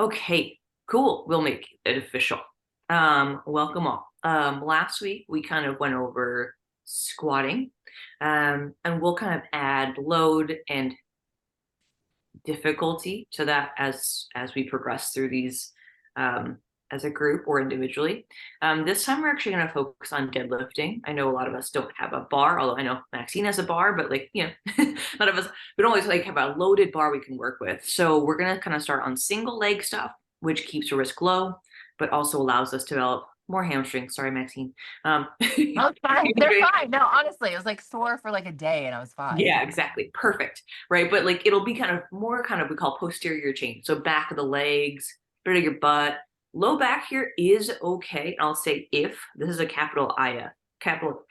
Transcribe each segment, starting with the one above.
Okay, cool. We'll make it official. Welcome all. Last week we kind of went over squatting, and we'll kind of add load and difficulty to that as we progress through these as a group or individually. This time we're actually going to focus on deadlifting. I know a lot of us don't have a bar, although I know Maxine has a bar, but like, none of us, we don't always like have a loaded bar we can work with. So we're going to kind of start on single leg stuff, which keeps your risk low, but also allows us to develop more hamstrings. Sorry, Maxine. Oh, it's fine. They're fine. No, honestly, it was like sore for like a day and I was fine. Yeah, exactly. Perfect. Right. But like it'll be kind of more kind of we call posterior chain. So back of the legs, bit of your butt. Low back here is okay. I'll say if this is a capital I capital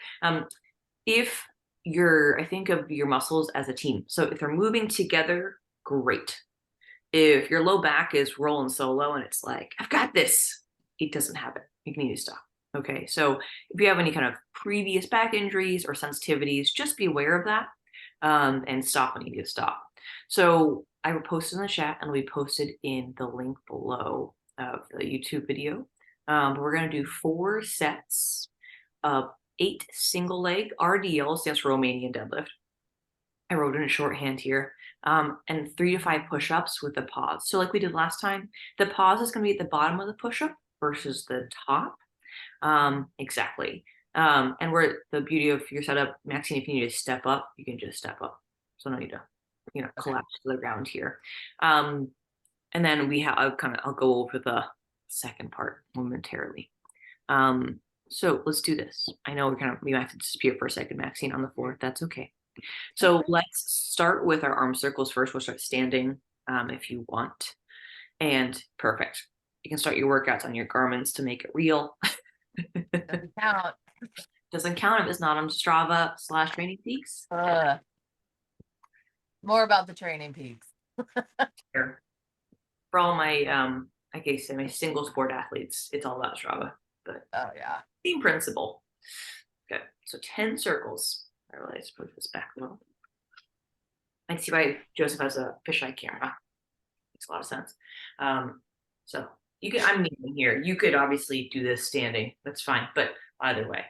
if I think of your muscles as a team. So if they're moving together, great. If your low back is rolling solo and it's like, I've got this, it doesn't happen. You need to stop. Okay. So if you have any kind of previous back injuries or sensitivities, just be aware of that, and stop when you need to stop. So I will post in the chat and we posted in the link below of the YouTube video. But we're going to do 4 sets of 8 single leg RDL, stands for Romanian deadlift. I wrote in a shorthand here, and 3 to 5 push-ups with a pause. So like we did last time, the pause is going to be at the bottom of the push-up versus the top. Exactly. And we're the beauty of your setup, Maxine, if you need to step up, you can just step up. So no need to, collapse to the ground here. And then I'll go over the second part momentarily. So let's do this. I know we might have to disappear for a second, Maxine, on the floor. That's okay. So let's start with our arm circles first. We'll start standing, if you want. And perfect. You can start your workouts on your garments to make it real. Doesn't count. Doesn't count if it's not on Strava / Training Peaks. More about the Training Peaks. Here. For all my I guess my single sport athletes, it's all about Strava. But Oh yeah. same principle. Okay, so 10 circles. I really just put this back a little. I see why Joseph has a fisheye camera. Makes a lot of sense. So I'm kneeling here. You could obviously do this standing. That's fine. But either way,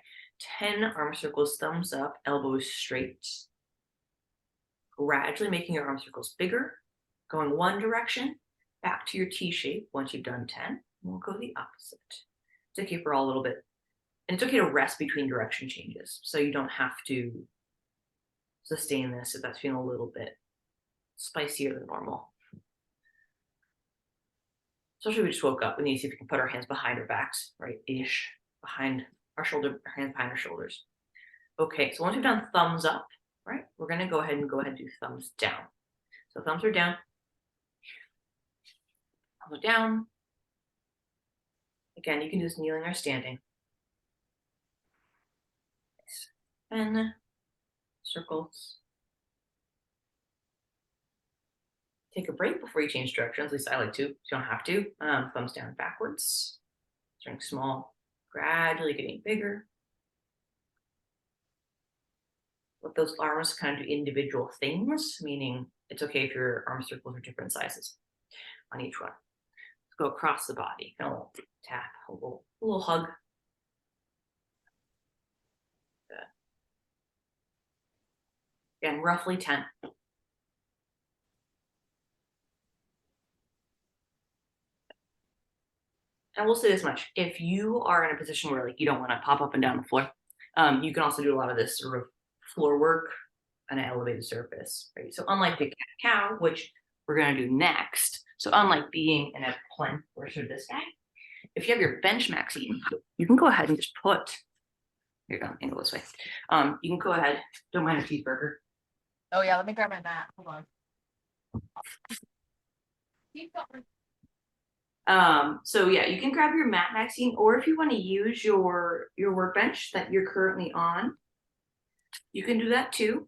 10 arm circles, thumbs up, elbows straight. Gradually making your arm circles bigger, going one direction, back to your T shape. Once you've done 10, we'll go the opposite. It's okay for all a little bit. And it's okay to rest between direction changes. So you don't have to sustain this if that's feeling a little bit spicier than normal. Especially if we just woke up, we need to see if we can put our hands behind our backs, right? Ish, behind our shoulder, hands behind our shoulders. Okay, so once we've done thumbs up, right, we're gonna go ahead and do thumbs down. So thumbs are down. Thumbs are down. Again, you can do this kneeling or standing. And circles. Take a break before you change directions. At least I like to. You don't have to. Thumbs down backwards. Starting small, gradually getting bigger. Let those arms kind of do individual things, meaning it's okay if your arm circles are different sizes on each one. Let's go across the body. A little tap, a little hug. Good. Again, roughly 10. And we'll say this much. If you are in a position where like you don't want to pop up and down the floor, you can also do a lot of this sort of floor work on an elevated surface, right? So unlike the cat-cow, which we're going to do next, so unlike being in a plank or sort of this guy, if you have your bench, Maxine, you can go ahead and just put, here you go, angle this way. You can go ahead, don't mind a cheeseburger. Oh yeah, let me grab my mat. Hold on. Keep going. So yeah, you can grab your mat, Maxine, or if you want to use your workbench that you're currently on, you can do that too.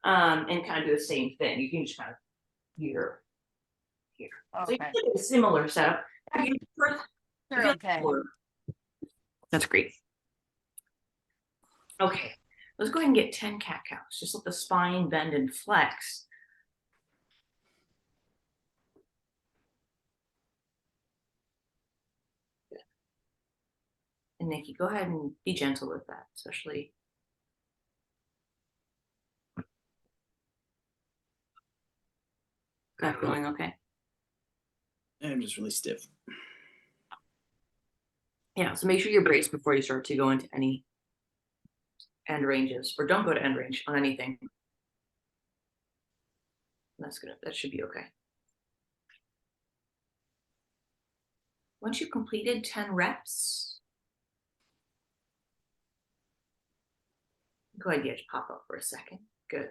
And kind of do the same thing. You can just kind of here. Okay. So you can do a similar setup. Okay. That's great. Okay, let's go ahead and get 10 cat-cows. Just let the spine bend and flex. And Nikki, go ahead and be gentle with that, especially. That feeling okay? I'm just really stiff. Yeah, so make sure you're braced before you start to go into any end ranges, or don't go to end range on anything. That's good. That should be okay. Once you've completed 10 reps, go ahead, just pop up for a second. Good.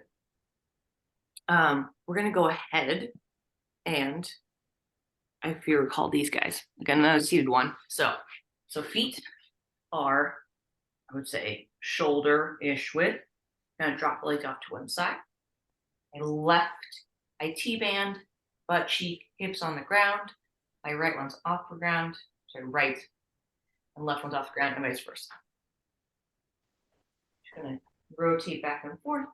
We're gonna go ahead and, if you recall these guys, again, another seated one. So feet are, I would say, shoulder-ish width. Gonna drop the legs off to one side. My left, I T-band, butt cheek, hips on the ground. My right one's off the ground. So right and left one's off the ground, and vice versa. Just gonna rotate back and forth.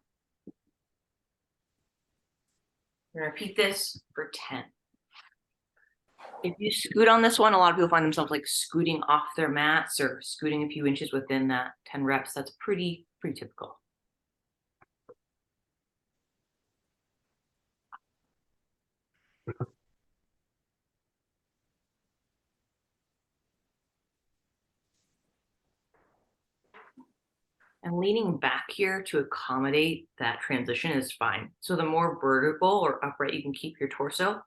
We're gonna repeat this for 10. If you scoot on this one, a lot of people find themselves like scooting off their mats or scooting a few inches within that 10 reps. That's pretty typical. And leaning back here to accommodate that transition is fine. So the more vertical or upright you can keep your torso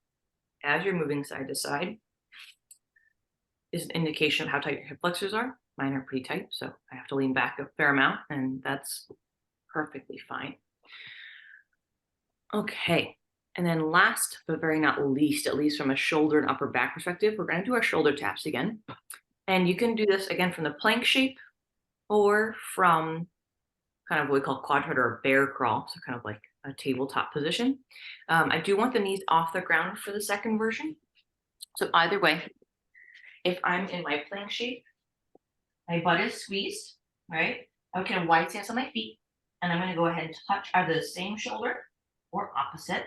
as you're moving side to side is an indication of how tight your hip flexors are. Mine are pretty tight, so I have to lean back a fair amount, and that's perfectly fine. Okay, and then last but very not least, at least from a shoulder and upper back perspective, we're going to do our shoulder taps again. And you can do this again from the plank shape or from kind of what we call quadruped or a bear crawl, so kind of like a tabletop position. I do want the knees off the ground for the second version. So either way, if I'm in my plank shape, my butt is squeezed, right? I can wide stance on my feet, and I'm going to go ahead and touch either the same shoulder or opposite.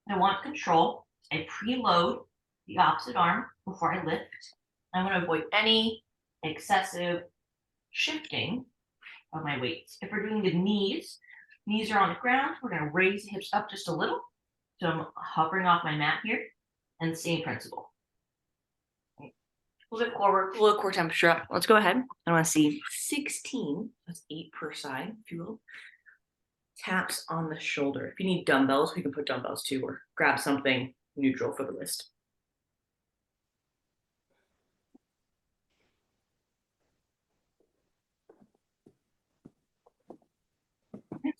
I want control. I preload the opposite arm before I lift. I'm going to avoid any excessive shifting of my weights. If we're doing the knees are on the ground. We're going to raise the hips up just a little. So I'm hovering off my mat here, and same principle. A little bit forward, a little core temperature up. Let's go ahead. I want to see 16, that's 8 per side, if you will, taps on the shoulder. If you need dumbbells, we can put dumbbells too, or grab something neutral for the wrist.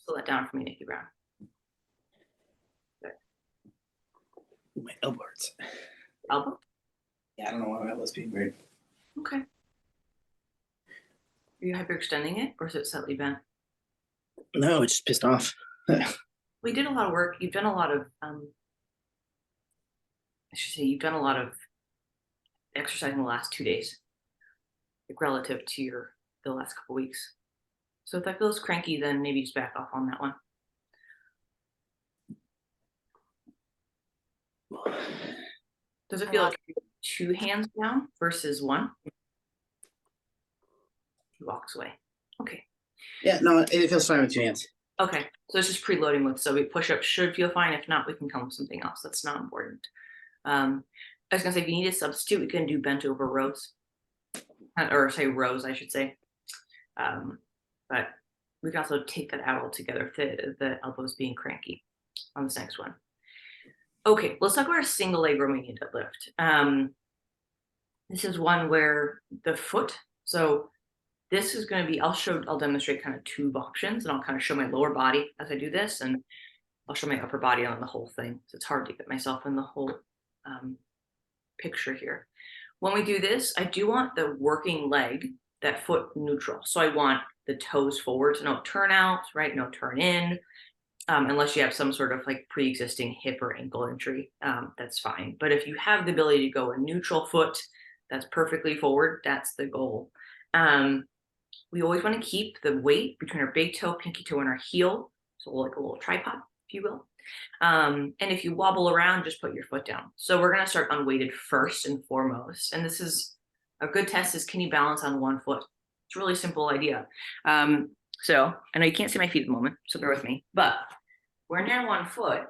Slow that down for me, Nikki Brown. Good. My elbow hurts. Elbow? Yeah, I don't know why my elbow's being weird. Okay. Are you hyperextending it, or is it slightly bent? No, it's just pissed off. We did a lot of work. You've done a lot of, I should say, you've done a lot of exercise in the last 2 days, like relative to the last couple weeks. So if that feels cranky, then maybe just back off on that one. Does it feel like 2 hands down versus 1? He walks away. Okay. Yeah, no, it feels fine with 2 hands. Okay, so it's just preloading with, so we push-up should feel fine. If not, we can come with something else. That's not important. I was gonna say, if you need a substitute, we can do bent over rows, or say rows, I should say. But we can also take that out altogether if the elbows being cranky on this next one. Okay, let's talk about our single-leg Romanian deadlift. This is one where the foot, so this is going to be, I'll demonstrate kind of 2 options, and I'll kind of show my lower body as I do this, and I'll show my upper body on the whole thing. So it's hard to get myself in the whole picture here. When we do this, I do want the working leg, that foot neutral. So I want the toes forward, so no turn out, right? No turn in, unless you have some sort of like pre-existing hip or ankle injury, that's fine. But if you have the ability to go a neutral foot, that's perfectly forward. That's the goal. We always want to keep the weight between our big toe, pinky toe, and our heel. So like a little tripod, if you will. And if you wobble around, just put your foot down. So we're going to start unweighted first and foremost. And this is A good test is, can you balance on one foot? It's a really simple idea. So I know you can't see my feet at the moment, so bear with me, but we're near 1 foot.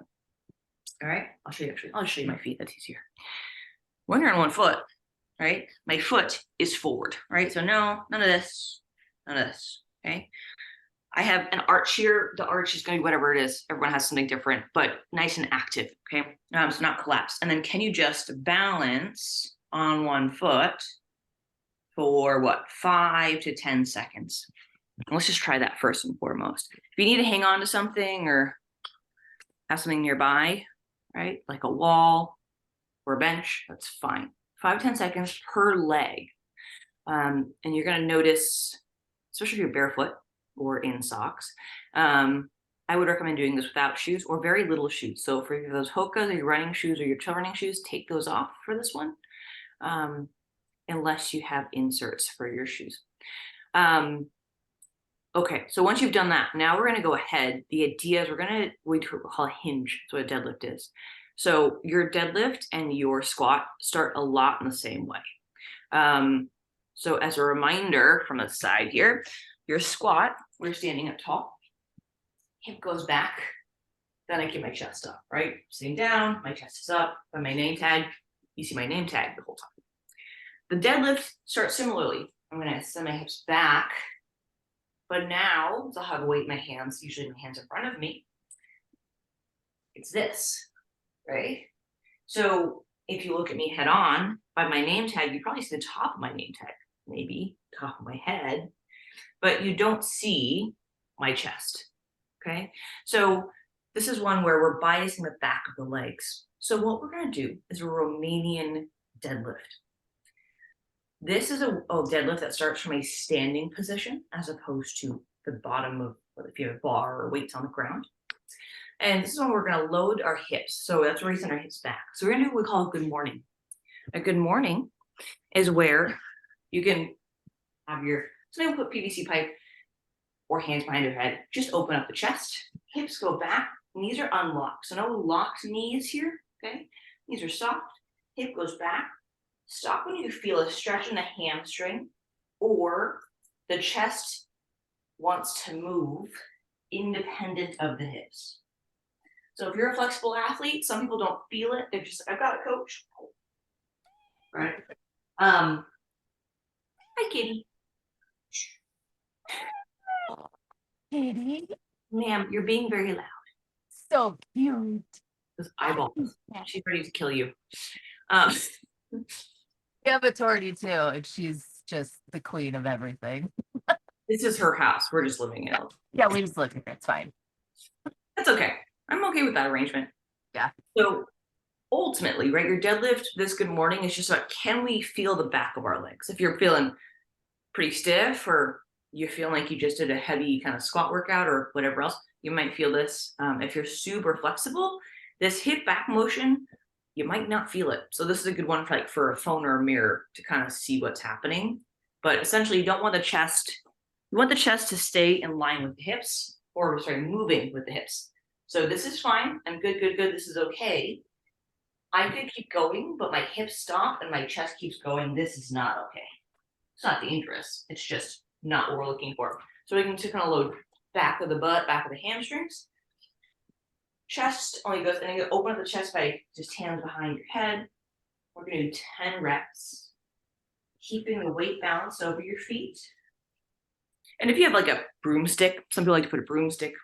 All right, I'll show you actually. I'll show you my feet. That's easier. When you're on 1 foot, right? My foot is forward, right? So no, none of this, none of this. Okay. I have an arch here. The arch is going to be whatever it is. Everyone has something different, but nice and active. Okay. So not collapse. And then can you just balance on 1 foot for what, 5 to 10 seconds? Let's just try that first and foremost. If you need to hang on to something or have something nearby, right? Like a wall or a bench, that's fine. 5 to 10 seconds per leg. And you're going to notice, especially if you're barefoot or in socks, I would recommend doing this without shoes or very little shoes. So for those Hokas or your running shoes or your trail running shoes, take those off for this one, unless you have inserts for your shoes. Okay, so once you've done that, now we're going to go ahead. The idea is we call a hinge. That's what a deadlift is. So your deadlift and your squat start a lot in the same way. So as a reminder from the side here, your squat, we're standing up tall, hip goes back, then I keep my chest up, right? Sitting down, my chest is up, and my name tag, you see my name tag the whole time. The deadlift starts similarly. I'm going to send my hips back, but now I'll have weight in my hands, usually my hands in front of me. It's this, right? So if you look at me head on, by my name tag, you probably see the top of my name tag, maybe top of my head, but you don't see my chest, okay? So this is one where we're biasing the back of the legs. So what we're gonna do is a Romanian deadlift. This is a deadlift that starts from a standing position as opposed to the bottom of, if you have a bar or weights on the ground. And this is when we're going to load our hips. So that's where we send our hips back. So we're going to do what we call a good morning. A good morning is where you can have your, so maybe put PVC pipe or hands behind your head. Just open up the chest, hips go back, knees are unlocked. So no locked knees here, okay? Knees are soft, hip goes back. Stop when you feel a stretch in the hamstring or the chest wants to move independent of the hips. So if you're a flexible athlete, some people don't feel it. They're just, I've got a coach. Right. Hi, kitty. Kitty. Ma'am, you're being very loud. So cute. Those eyeballs. She's ready to kill you. We have a Torty too, and she's just the queen of everything. This is her house. We're just living in it. Yeah, we just live here. It's fine. That's okay. I'm okay with that arrangement. Yeah. So ultimately, right, your deadlift, this good morning is just like, can we feel the back of our legs? If you're feeling pretty stiff or you feel like you just did a heavy kind of squat workout or whatever else, you might feel this. If you're super flexible, this hip back motion, you might not feel it. So this is a good one for, like, for a phone or a mirror to kind of see what's happening. But essentially, you don't want the chest, you want the chest to stay in line with the hips, or sorry, moving with the hips. So this is fine. I'm good, good, good. This is okay. I could keep going, but my hips stop and my chest keeps going. This is not okay. It's not dangerous. It's just not what we're looking for. So we can just kind of load back of the butt, back of the hamstrings. Chest only goes, and you open up the chest by just hands behind your head. We're going to do 10 reps, keeping the weight balanced over your feet. And if you have like a broomstick, some people like to put a broomstick.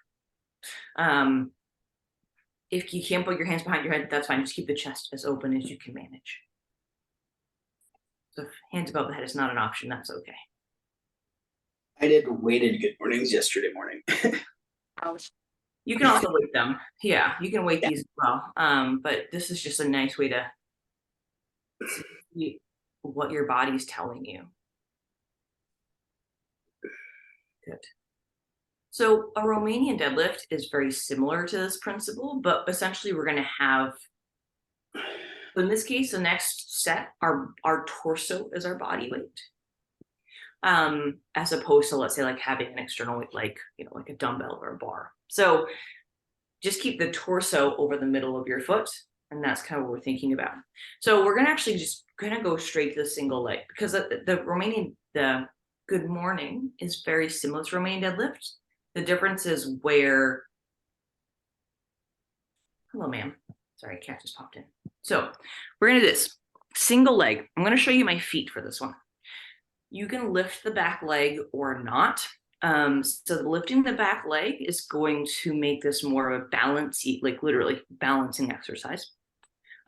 If you can't put your hands behind your head, that's fine. Just keep the chest as open as you can manage. So if hands above the head is not an option, that's okay. I did weighted good mornings yesterday morning. Ouch. You can also weight them. Yeah, you can weight these as well. But this is just a nice way to see what your body's telling you. Good. So a Romanian deadlift is very similar to this principle, but essentially we're going to have, in this case, the next set, our torso is our body weight. As opposed to, let's say, like having an external weight, like, you know, like a dumbbell or a bar. So just keep the torso over the middle of your foot And that's kind of what we're thinking about. So we're gonna actually just gonna go straight to the single leg, because the good morning is very similar to Romanian deadlift. The difference is where, hello ma'am, sorry, cat just popped in. So we're gonna do this single leg. I'm gonna show you my feet for this one. You can lift the back leg or not. So lifting the back leg is going to make this more of a balancey, like literally balancing exercise.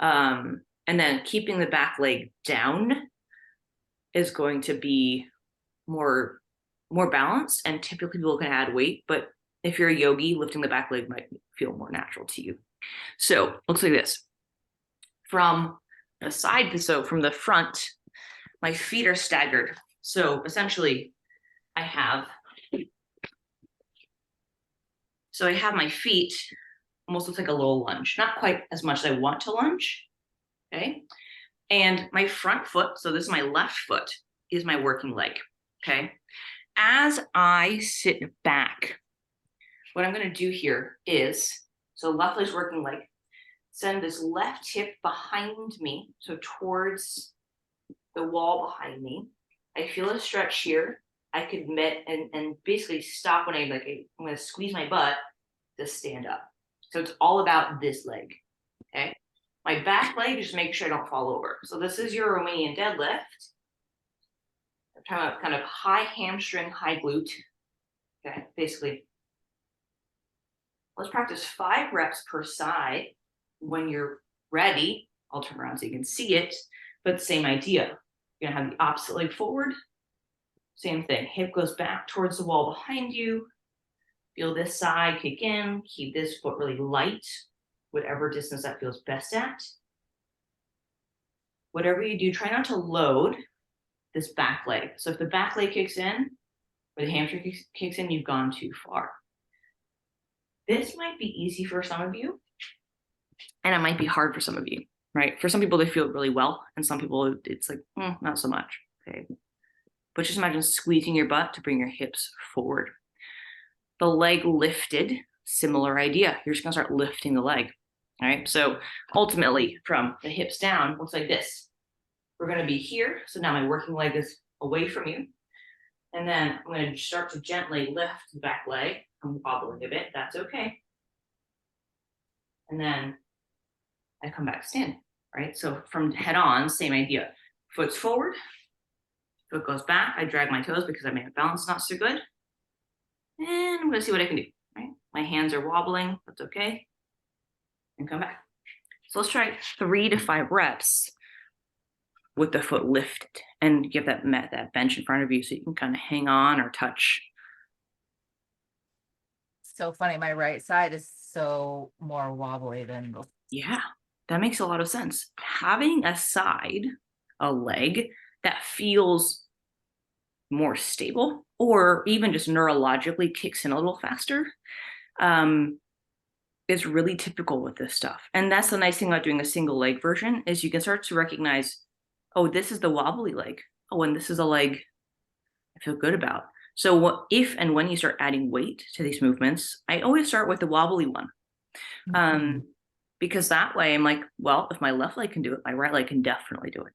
And then keeping the back leg down is going to be more balanced, and typically people can add weight, but if you're a yogi, lifting the back leg might feel more natural to you. So looks like this. From the side, so from the front, my feet are staggered. So essentially I have my feet almost looks like a little lunge, not quite as much as I want to lunge, okay? And my front foot, so this is my left foot, is my working leg, okay? As I sit back, what I'm gonna do here is, so left leg's working leg, send this left hip behind me, so towards the wall behind me. I feel a stretch here. I could and basically stop when I'm gonna squeeze my butt to stand up. So it's all about this leg, okay? My back leg is just making sure I don't fall over. So this is your Romanian deadlift. I'm talking about kind of high hamstring, high glute, okay, basically. Let's practice 5 reps per side. When you're ready, I'll turn around so you can see it, but same idea. You're gonna have the opposite leg forward. Same thing, hip goes back towards the wall behind you. Feel this side kick in, keep this foot really light, whatever distance that feels best at. Whatever you do, try not to load this back leg. So if the back leg kicks in, or the hamstring kicks in, you've gone too far. This might be easy for some of you, and it might be hard for some of you, right? For some people, they feel it really well, and some people, it's like, not so much, okay? But just imagine squeezing your butt to bring your hips forward. The leg lifted, similar idea. You're just gonna start lifting the leg, all right? So ultimately, from the hips down, looks like this. We're gonna be here, so now my working leg is away from you. And then I'm gonna start to gently lift the back leg. I'm wobbling a bit, that's okay. And then I come back standing, right? So from head on, same idea. Foot's forward, foot goes back. I drag my toes because I may have balance not so good. And I'm gonna see what I can do, right? My hands are wobbling, that's okay. And come back. So let's try 3 to 5 reps with the foot lifted, and give that bench in front of you so you can kind of hang on or touch. So funny, my right side is so more wobbly than the. Yeah, that makes a lot of sense. Having a leg that feels more stable, or even just neurologically kicks in a little faster, is really typical with this stuff. And that's the nice thing about doing a single leg version, is you can start to recognize, oh, this is the wobbly leg. Oh, and this is a leg I feel good about. So if and when you start adding weight to these movements, I always start with the wobbly one. Because that way I'm like, well, if my left leg can do it, my right leg can definitely do it,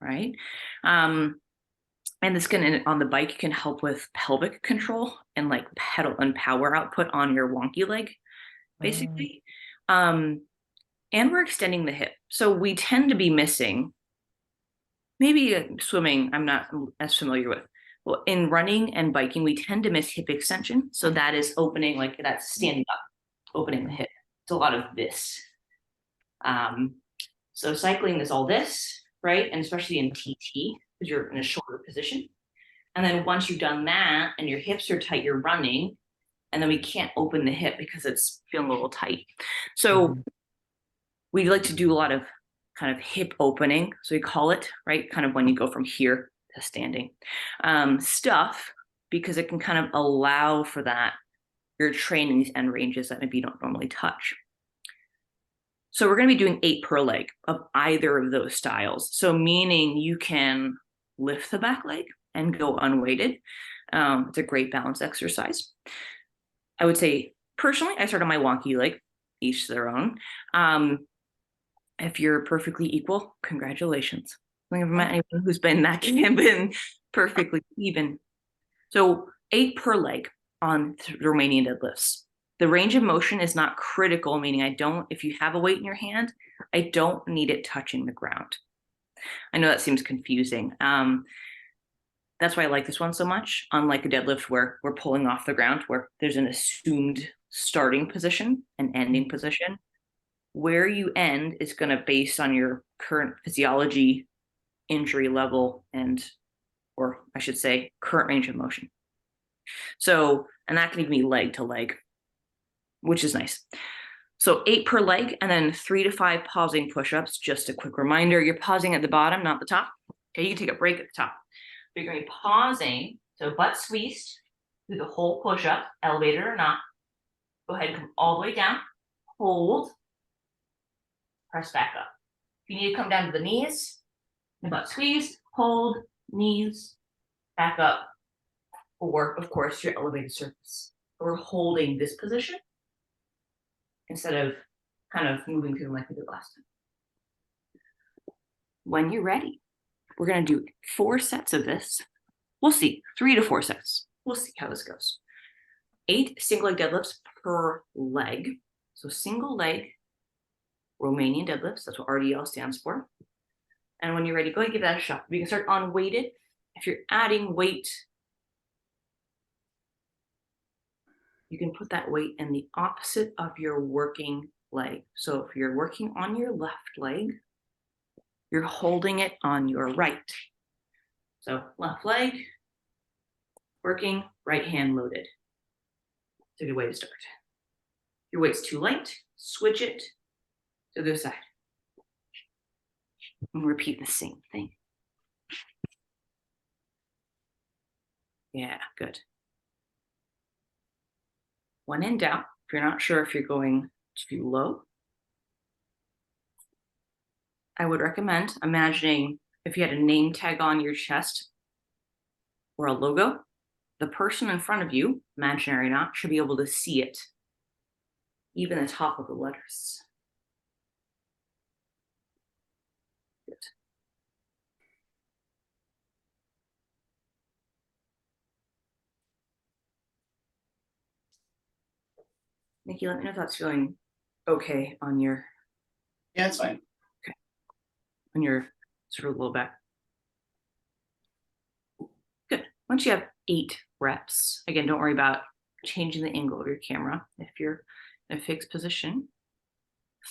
right? And this can, on the bike, can help with pelvic control and like pedal and power output on your wonky leg, basically. And we're extending the hip. So we tend to be missing, maybe swimming, I'm not as familiar with. Well, in running and biking, we tend to miss hip extension. So that is opening, like that's standing up, opening the hip. It's a lot of this. So cycling is all this, right? And especially in TT, because you're in a shorter position. And then once you've done that and your hips are tight, you're running, and then we can't open the hip because it's feeling a little tight. So we like to do a lot of kind of hip opening, so we call it, right? Kind of when you go from here to standing stuff, because it can kind of allow for that. You're training these end ranges that maybe you don't normally touch. So we're going to be doing 8 per leg of either of those styles. So meaning you can lift the back leg and go unweighted. It's a great balance exercise. I would say personally, I start on my wonky leg, each their own. If you're perfectly equal, congratulations. I haven't met anyone who's been perfectly even. So 8 per leg on Romanian deadlifts. The range of motion is not critical, meaning if you have a weight in your hand, I don't need it touching the ground. I know that seems confusing. That's why I like this one so much, unlike a deadlift where we're pulling off the ground, where there's an assumed starting position and ending position. Where you end is going to based on your current physiology, injury level, or I should say, current range of motion. So, and that can even be leg to leg, which is nice. So 8 per leg, and then 3 to 5 pausing push-ups. Just a quick reminder, you're pausing at the bottom, not the top. Okay, you can take a break at the top. But you're going to be pausing, so butt squeezed through the whole push-up, elevated or not. Go ahead and come all the way down, hold, press back up. If you need to come down to the knees, the butt squeeze, hold, knees, back up, or of course your elevated surface. We're holding this position instead of kind of moving through them like we did last time. When you're ready, we're going to do 4 sets of this. We'll see, 3 to 4 sets. We'll see how this goes. 8 single leg deadlifts per leg. So single leg Romanian deadlifts, that's what RDL stands for. And when you're ready, go ahead and give that a shot. We can start unweighted. If you're adding weight, you can put that weight in the opposite of your working leg. So if you're working on your left leg, you're holding it on your right. So left leg, working, right hand loaded. It's a good way to start. If your weight's too light, switch it to the other side. And repeat the same thing. Yeah, good. When in doubt, if you're not sure if you're going too low, I would recommend imagining if you had a name tag on your chest or a logo, the person in front of you, imaginary or not, should be able to see it, even the top of the letters. Good. Nikki, let me know if that's feeling okay on your. Yeah, it's fine. Okay. On your sort of low back. Good. Once you have 8 reps, again, don't worry about changing the angle of your camera if you're in a fixed position.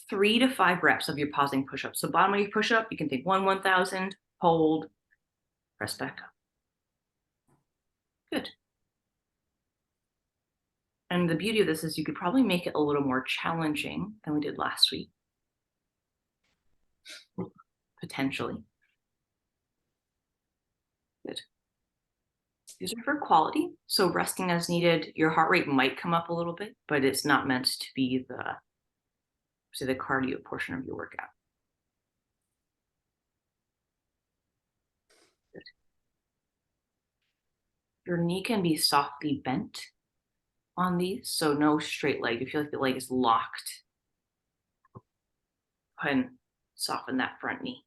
3 to 5 reps of your pausing push-up. So bottom of your push-up, you can take 1,000, hold, press back up. Good. And the beauty of this is you could probably make it a little more challenging than we did last week. Potentially. Good. These are for quality. So resting as needed, your heart rate might come up a little bit, but it's not meant to be the cardio portion of your workout. Good. Your knee can be softly bent on these, so no straight leg. If you feel like the leg is locked, go ahead and soften that front knee.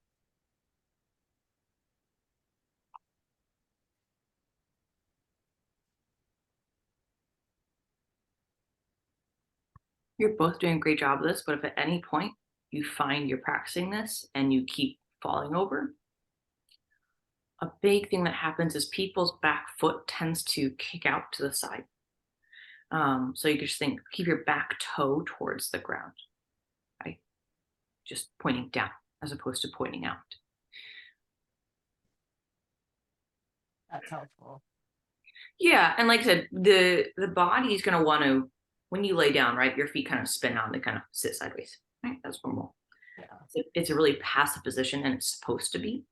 You're both doing a great job of this, but if at any point you find you're practicing this and you keep falling over, a big thing that happens is people's back foot tends to kick out to the side. So you just think, keep your back toe towards the ground, right? Just pointing down as opposed to pointing out. That's helpful. Yeah, and like I said, the body is going to want to, when you lay down, right, your feet kind of spin out and they kind of sit sideways, right? That's normal. Yeah. It's a really passive position and it's supposed to be.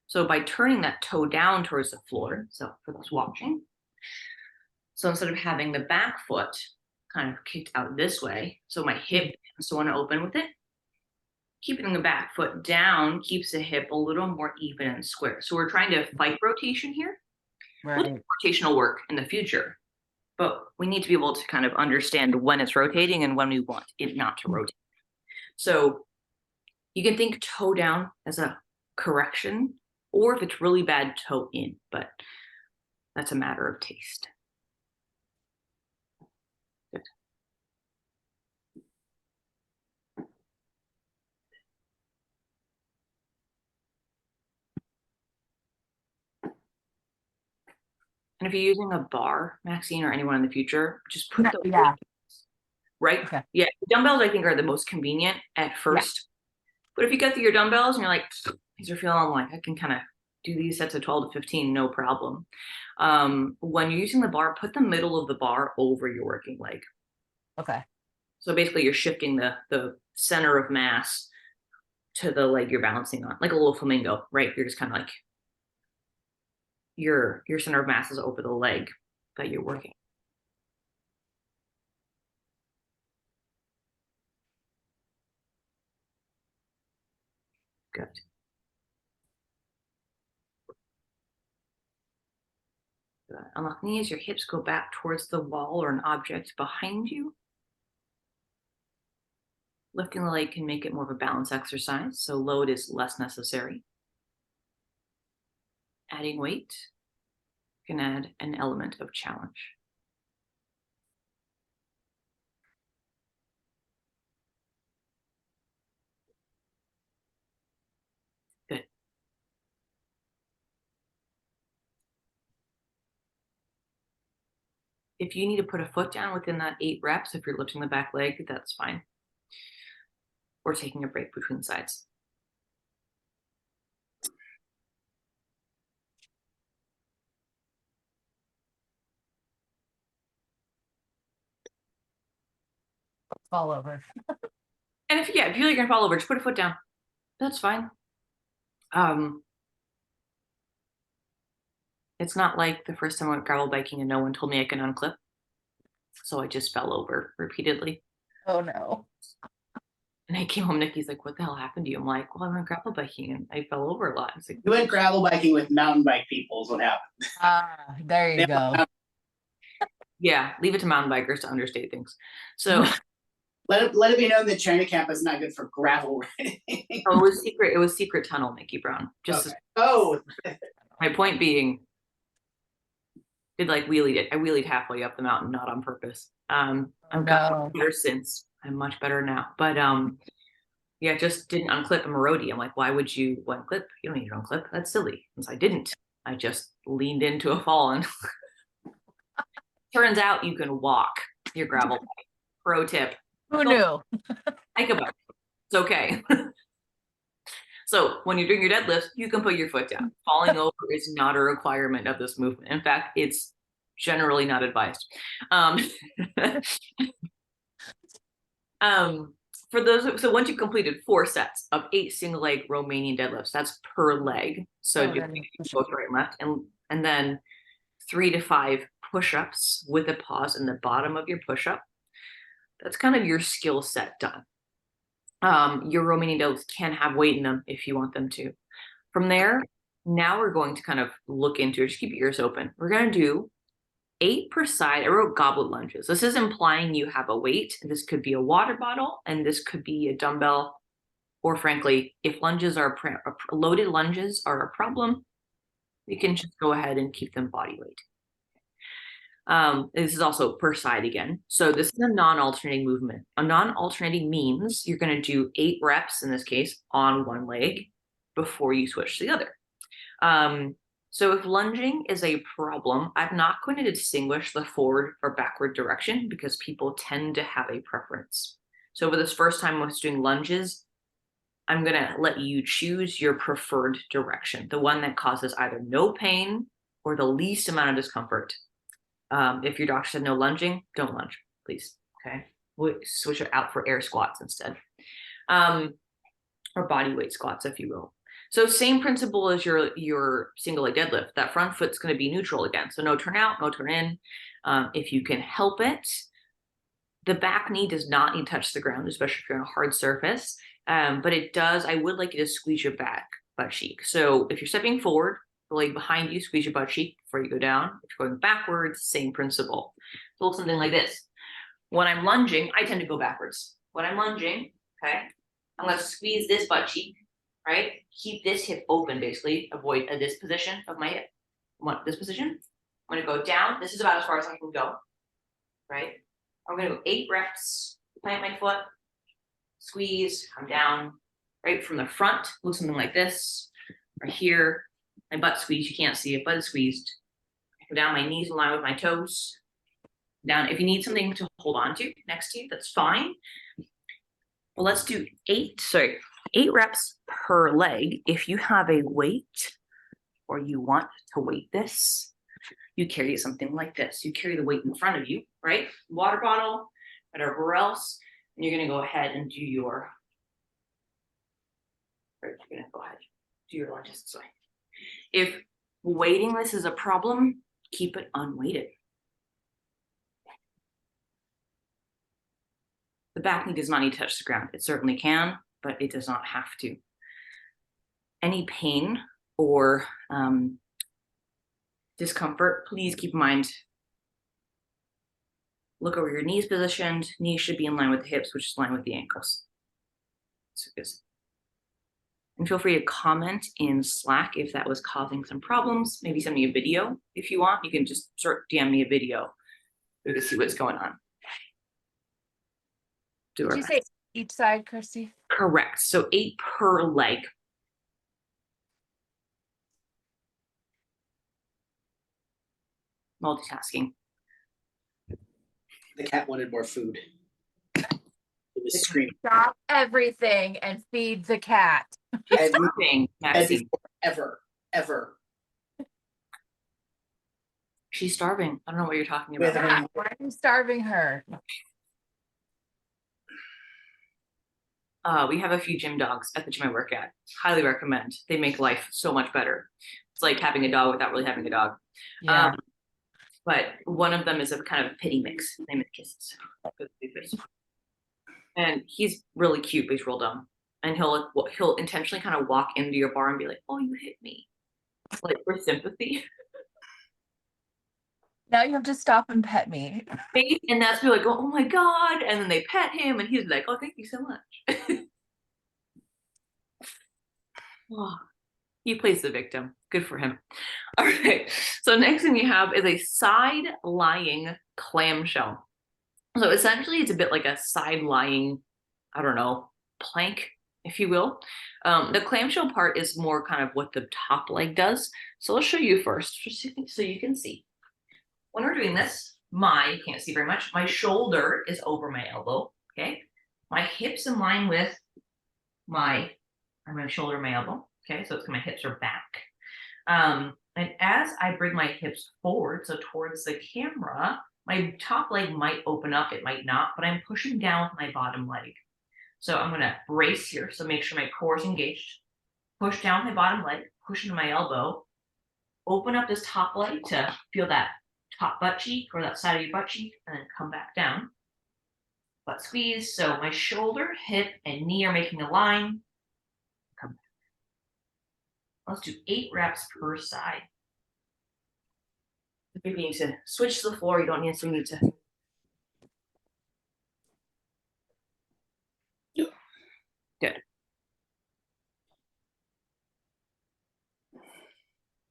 So by turning that toe down towards the floor, so for those watching, so instead of having the back foot kind of kicked out this way, so my hip tends to want to open with it, keeping the back foot down keeps the hip a little more even and square. So we're trying to fight rotation here. Right. Rotational work in the future, but we need to be able to kind of understand when it's rotating and when we want it not to rotate. So You can think toe down as a correction, or if it's really bad, toe in, but that's a matter of taste. Good. And if you're using a bar, Maxine, or anyone in the future, just put the right. Okay. Yeah, dumbbells I think are the most convenient at first. But if you get your dumbbells and you're like, these are feeling like I can kind of do these sets of 12 to 15, no problem. When you're using the bar, put the middle of the bar over your working leg. Okay. So basically you're shifting the center of mass to the leg you're balancing on, like a little flamingo, right? You're just kind of like your center of mass is over the leg that you're working. Good. Good. Unlock knees, your hips go back towards the wall or an object behind you. Lifting the leg can make it more of a balance exercise, so load is less necessary. Adding weight can add an element of challenge. Good. If you need to put a foot down within that 8 reps, if you're lifting the back leg, that's fine. Or taking a break between sides. Fall over. And if you feel like you're gonna fall over, just put a foot down. That's fine. It's not like the first time I went gravel biking and no one told me I can unclip. So I just fell over repeatedly. Oh no. And I came home, Nikki's like, what the hell happened to you? I'm like, well, I went gravel biking and I fell over a lot. It's like, You went gravel biking with mountain bike people is what happened. There you go. yeah, leave it to mountain bikers to understate things. So Let it be known that China Camp is not good for gravel riding. oh, it was secret tunnel, Nikki Brown. Just okay. Oh, my point being, I wheelied halfway up the mountain, not on purpose. I've gotten better since. I'm much better now. But yeah, just didn't unclip. I'm a roadie. I'm like, why would you unclip? You don't need to unclip. That's silly. And so I didn't. I just leaned into a fall and turns out you can walk your gravel bike. Pro tip. Who knew? Think about it. It's okay. So when you're doing your deadlifts, you can put your foot down. Falling over is not a requirement of this movement. In fact, it's generally not advised. For those, so once you've completed 4 sets of 8 single-leg Romanian deadlifts, that's per leg. So do both right and left, and then 3 to 5 push-ups with a pause in the bottom of your push-up. That's kind of your skill set done. Your Romanian deadlifts can have weight in them if you want them to. From there, now we're going to kind of look into it. Just keep your ears open. We're going to do 8 per side. I wrote goblet lunges. This is implying you have a weight. This could be a water bottle, and this could be a dumbbell. Or frankly, if loaded lunges are a problem, you can just go ahead and keep them body weight. This is also per side again. So this is a non-alternating movement. A non-alternating means you're going to do 8 reps, in this case, on one leg before you switch to the other. So if lunging is a problem, I'm not going to distinguish the forward or backward direction because people tend to have a preference. So for this first time I was doing lunges, I'm going to let you choose your preferred direction, the one that causes either no pain or the least amount of discomfort. If your doctor said no lunging, don't lunge, please. Okay, we'll switch it out for air squats instead, or body weight squats, if you will. So same principle as your single leg deadlift. That front foot's going to be neutral again. So no turn out, no turn in. If you can help it, the back knee does not need to touch the ground, especially if you're on a hard surface. But it does. I would like you to squeeze your butt cheek. So if you're stepping forward, the leg behind you, squeeze your butt cheek before you go down. If you're going backwards, same principle. So something like this. When I'm lunging, I tend to go backwards. When I'm lunging, okay, I'm going to squeeze this butt cheek, right? Keep this hip open, basically. Avoid this position of my hip. This position. I'm going to go down. This is about as far as I can go, right? I'm going to go 8 reps. Plant my foot. Squeeze. Come down. Right from the front. Look something like this. Right here. My butt squeeze. You can't see it, but it's squeezed. Go down. My knees in line with my toes. Down. If you need something to hold on to next to you, that's fine. Well, let's do 8 reps per leg. If you have a weight or you want to weight this, you carry something like this. You carry the weight in front of you, right? Water bottle, whatever else. And you're going to go ahead and do your, lunges this way. If weighting this is a problem, keep it unweighted. The back knee does not need to touch the ground. It certainly can, but it does not have to. Any pain or discomfort, please keep in mind, look over your knees positioned. Knees should be in line with the hips, which is in line with the ankles. So and feel free to comment in Slack if that was causing some problems. Maybe send me a video if you want. You can just DM me a video to see what's going on. Did you say each side, Kirstie? Correct. So 8 per leg. Multitasking. The cat wanted more food. It was screaming. Stop everything and feed the cat. Everything, Maxie. Ever. She's starving. I don't know what you're talking about. Yeah, why are you starving her? We have a few gym dogs at the gym I work at. Highly recommend. They make life so much better. It's like having a dog without really having a dog. Yeah. But one of them is a kind of pity mix. His name is Kisses. And he's really cute, but he's real dumb. And he'll intentionally kind of walk into your bar and be like, "Oh, you hit me," like for sympathy. Now you have to stop and pet me. And that's be like, "Oh my god!" And then they pet him, and he's like, "Oh, thank you so much." Oh, he plays the victim. Good for him. All right. So next thing we have is a side lying clamshell. So essentially, it's a bit like a side lying, I don't know, plank, if you will. The clamshell part is more kind of what the top leg does. So I'll show you first, just so you can see. When we're doing this, you can't see very much, my shoulder is over my elbow, okay? My hips in line with my shoulder, my elbow, okay? So it's my hips are back. And as I bring my hips forward, so towards the camera, my top leg might open up, it might not, but I'm pushing down with my bottom leg. So I'm gonna brace here, so make sure my core is engaged. Push down my bottom leg, push into my elbow, open up this top leg to feel that top butt cheek or that side of your butt cheek, and then come back down. Butt squeeze, so my shoulder, hip, and knee are making a line. Come back. Let's do 8 reps per side. If you need to switch to the floor, you don't need to. Good.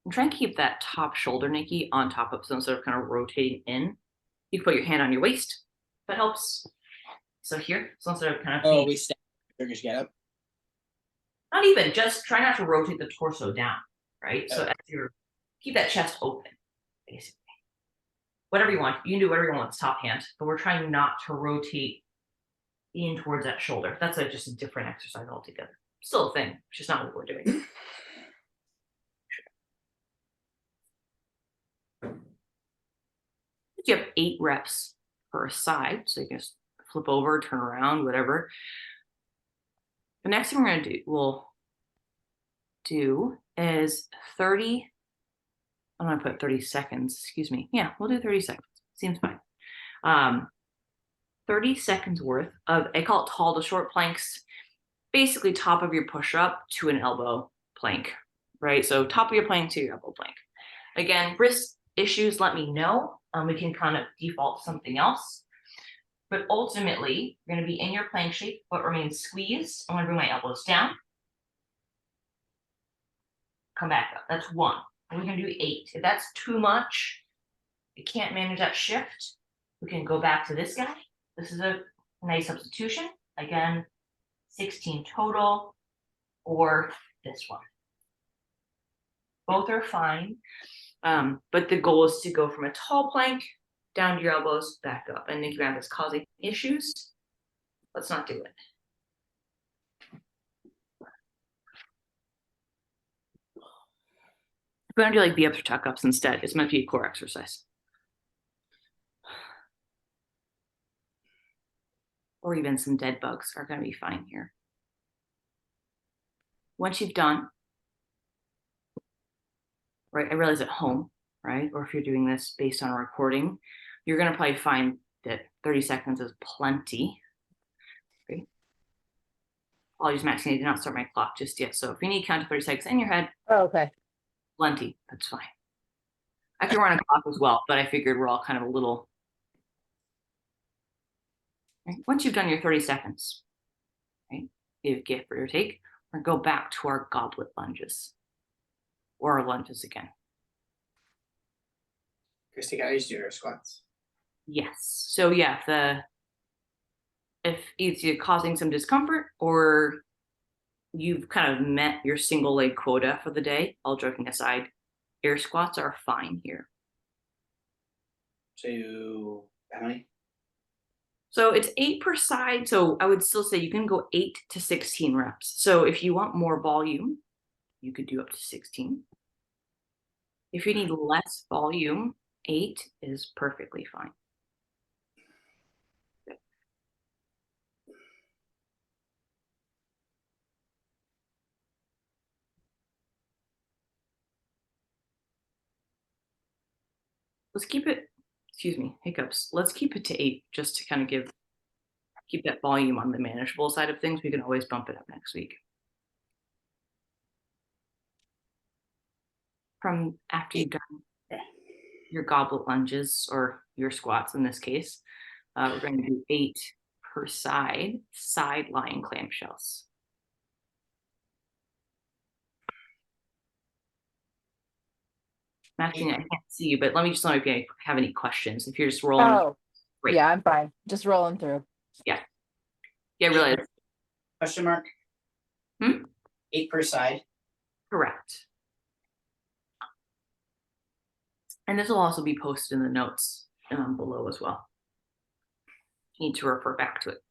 And try and keep that top shoulder, Nikki, on top of, so instead of kind of rotating in, you can put your hand on your waist. That helps. So here, so instead of kind of we stand. Just get up. Not even, just try not to rotate the torso down, right? So as you're, keep that chest open, basically. Whatever you want, you can do whatever you want with top hand, but we're trying not to rotate in towards that shoulder. That's just a different exercise altogether. Still a thing, it's just not what we're doing. You have 8 reps per side, so you can just flip over, turn around, whatever. The next thing we'll do is 30. I'm gonna put 30 seconds, excuse me. Yeah, we'll do 30 seconds. Seems fine. 30 seconds worth of, I call it tall to short planks, basically top of your push-up to an elbow plank, right? So top of your plank to your elbow plank. Again, wrist issues, let me know. We can kind of default to something else. But ultimately, you're going to be in your plank shape, but remain squeezed. I'm going to bring my elbows down. Come back up. That's 1. And we can do 8. If that's too much, you can't manage that shift, we can go back to this guy. This is a nice substitution. Again, 16 total, or this one. Both are fine. But the goal is to go from a tall plank down to your elbows, back up. And if you have this causing issues, let's not do it. If we're gonna do like V-ups or tuck-ups instead, it's meant to be a core exercise. Or even some dead bugs are gonna be fine here. Once you've done, right, I realize at home, right, or if you're doing this based on a recording, you're gonna probably find that 30 seconds is plenty. Okay. Apologies, Maxine, I did not start my clock just yet. So if you need to count to 30 seconds in your head, Oh, okay. plenty, that's fine. I can run a clock as well, but I figured we're all kind of a little. Right? Once you've done your 30 seconds, right, give give or take, or go back to our goblet lunges or our lunges again. Kirstie, how do you do your squats? Yes. So yeah, if it's either causing some discomfort or you've kind of met your single leg quota for the day, all joking aside, air squats are fine here. So how many? So it's 8 per side. So I would still say you can go 8 to 16 reps. So if you want more volume, you could do up to 16. If you need less volume, 8 is perfectly fine. Let's keep it, excuse me, hiccups. Let's keep it to 8 just to kind of keep that volume on the manageable side of things. We can always bump it up next week. From after you've done your goblet lunges or your squats in this case, we're going to do 8 per side lying clamshells. Maxine, I can't see you, but let me just know if you have any questions. If you're just rolling. Oh, great. yeah, I'm fine. Just rolling through. Yeah, really. Question mark? 8 per side. Correct. And this will also be posted in the notes below as well. You need to refer back to it.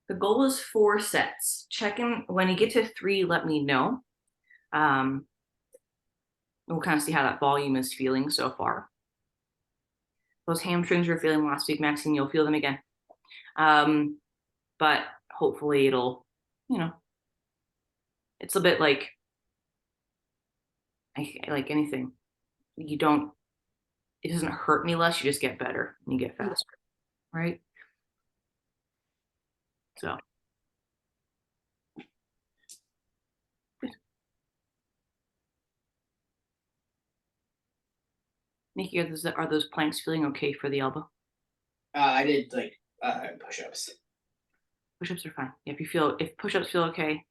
The goal is 4 sets. Check in when you get to 3, let me know. We'll kind of see how that volume is feeling so far. Those hamstrings you're feeling last week, Maxine, you'll feel them again. But hopefully it'll, it's a bit like anything. It doesn't hurt any less, you just get better and you get faster, right? So. Nikki, are those planks feeling okay for the elbow? I did like push-ups. Push-ups are fine. If push-ups feel okay.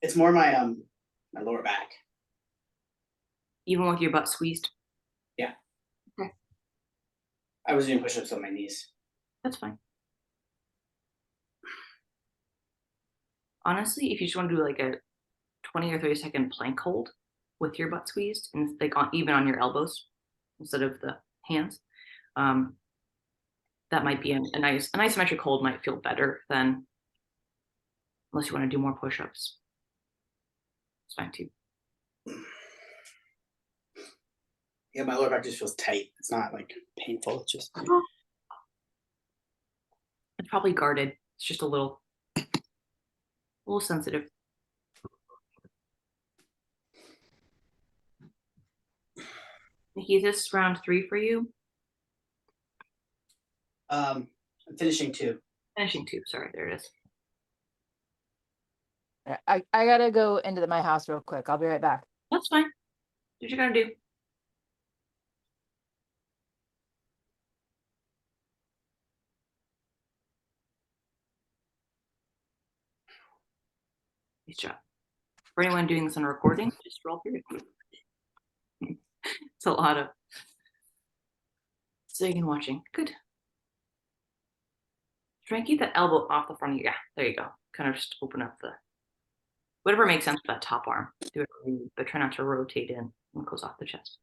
It's more my my lower back. Even with your butt squeezed? Yeah. Okay. I was doing push-ups on my knees. That's fine. Honestly, if you just want to do like a 20 or 30-second plank hold with your butt squeezed and like even on your elbows instead of the hands, that might be an isometric hold might feel better than unless you want to do more push-ups. It's fine too. Yeah, my lower back just feels tight. It's not like painful. It's just it's probably guarded. It's just a little sensitive. Nikki, is this round 3 for you? I'm finishing 2. Finishing 2. Sorry, there it is. I gotta go into my house real quick. I'll be right back. That's fine. Do what you're gonna do. Nice job. For anyone doing this on recording, just roll through it. It's a lot of sitting and watching. Good. Try and keep that elbow off the front of you. Yeah, there you go. Kind of just open up the, whatever makes sense for that top arm. Do it, but try not to rotate in and close off the chest.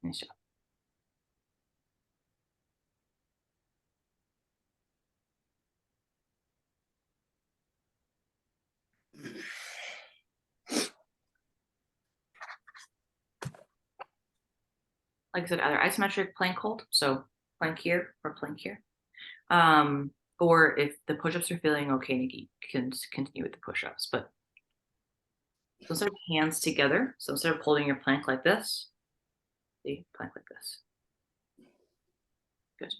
Nice job. Like I said, either isometric plank hold, so plank here or plank here. Or if the push-ups are feeling okay, Nikki, you can continue with the push-ups. But so instead of hands together, so instead of holding your plank like this, see, plank like this. Good.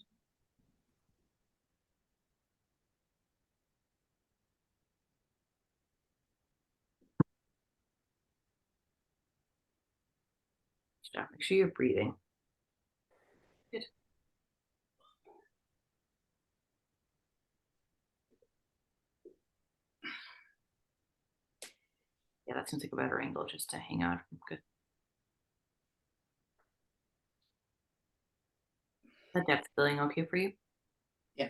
Good job. Make sure you're breathing. Good. Yeah, that seems like a better angle just to hang out. Good. That depth feeling okay for you? Yeah.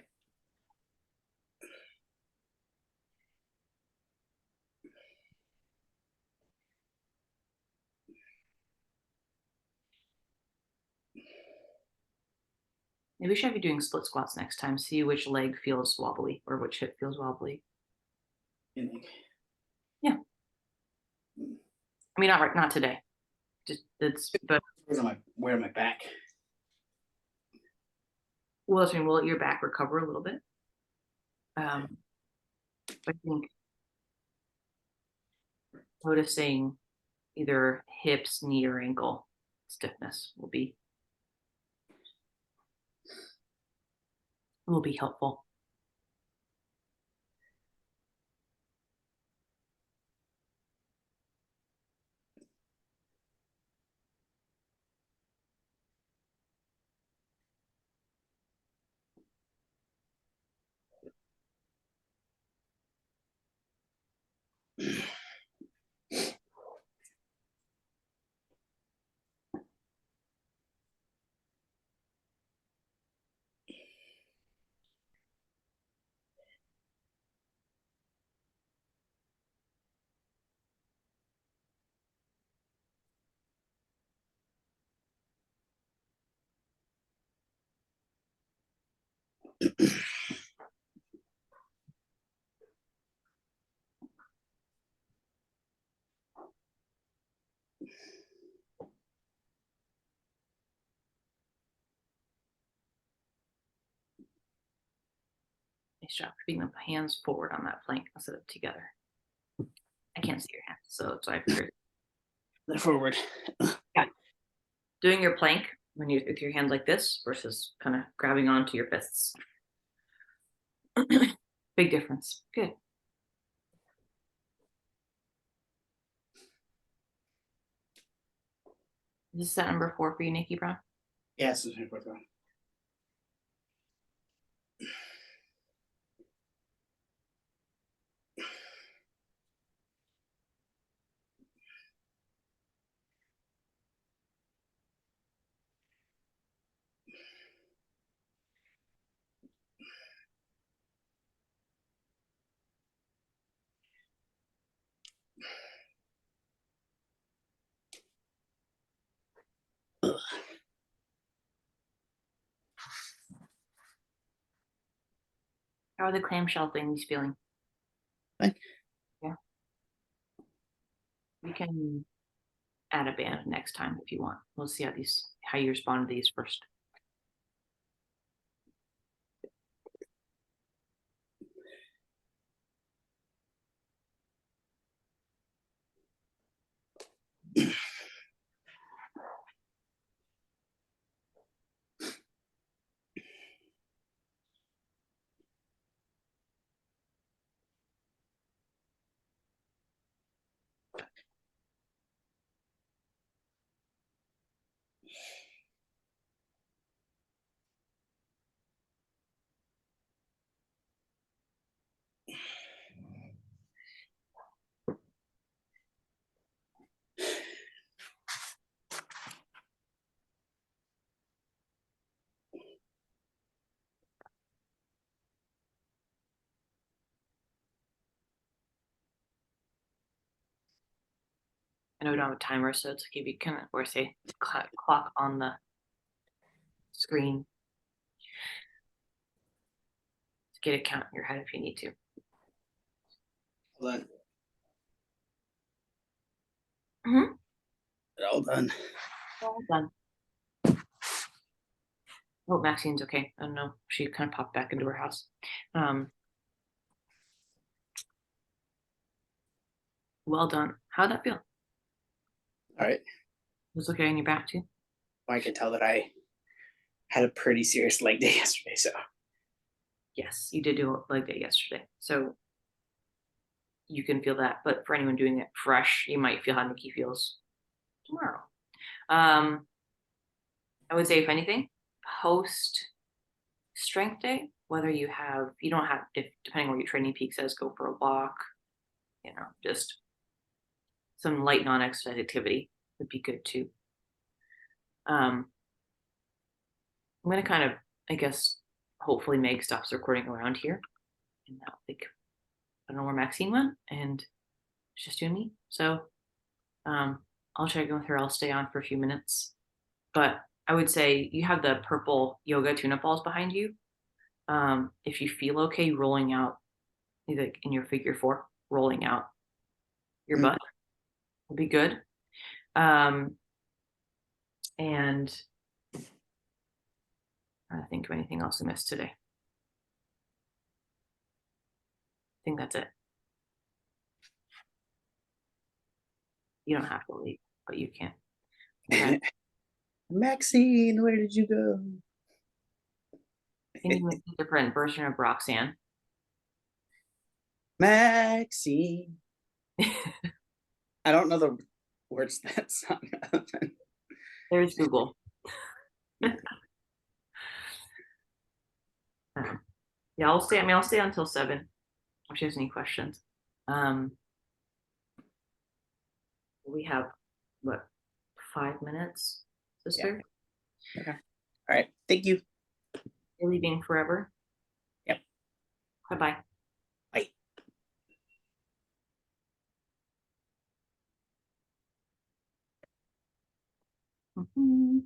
Maybe we should be doing split squats next time. See which leg feels wobbly or which hip feels wobbly. You think? Yeah. I mean, not today. Just but Where am I back? well, I mean, we'll let your back recover a little bit. I think noticing either hips, knee, or ankle stiffness will be helpful. Nice job keeping the hands forward on that plank instead of together. I can't see your hands, so I figured. They're forward. Yeah. Doing your plank when you with your hands like this versus kind of grabbing onto your fists. Big difference. Good. This is set number 4 for you, Nikki Brown. Yes, it's fourth one. How are the clamshell things feeling? Fine. Yeah. We can add a band next time if you want. We'll see how you respond to these first. I know we don't have a timer, so it's okay. You can, or say clock on the screen. Get a count in your head if you need to. Hold on. Mhm. All done. All done. Oh, Maxine's okay. I don't know. She kind of popped back into her house. Well done. How'd that feel? All right. Was okay on your back too? I can tell that I had a pretty serious leg day yesterday, so Yes, you did do a leg day yesterday. So you can feel that. But for anyone doing it fresh, you might feel how Nikki feels tomorrow. I would say, if anything, post strength day, whether you don't have, if depending on what your training peak says, go for a walk, just some light non-exercise activity would be good too. I'm going to kind of, I guess, hopefully Meg stops recording around here. And now, I don't know where Maxine went, and it's just you and me. So I'll check in with her. I'll stay on for a few minutes. But I would say you have the purple yoga tune-up balls behind you. If you feel okay rolling out, like in your figure 4, rolling out your butt will be good. And I don't think of anything else I missed today. I think that's it. You don't have to leave, but you can. Okay. Maxine, where did you go? Can you make a different version of Roxanne? Maxine. I don't know the words to that song. There's Google. Yeah, I'll stay. I'll stay until 7. If she has any questions. We have what, 5 minutes to spare? Yeah. Okay. All right. Thank you. You're leaving forever? Yep. Bye-bye. Bye. Mhm.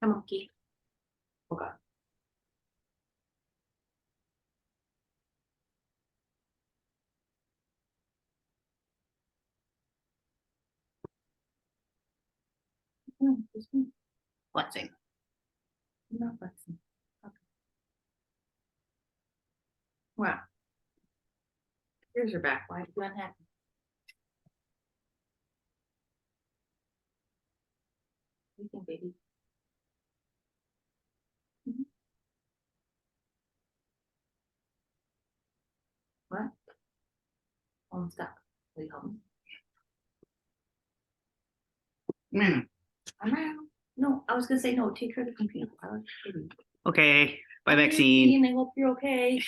Come on, Keith. Okay. Flexing. Not flexing. Okay. Wow. Here's your back. Why are you unhappy? What do you think, baby? Mhm. What? Oh, I'm stuck. Will you help me? I'm out. No, I was gonna say no. Take care of the computer. I like baby. Okay. Bye, Bye, Maxine. I hope you're okay.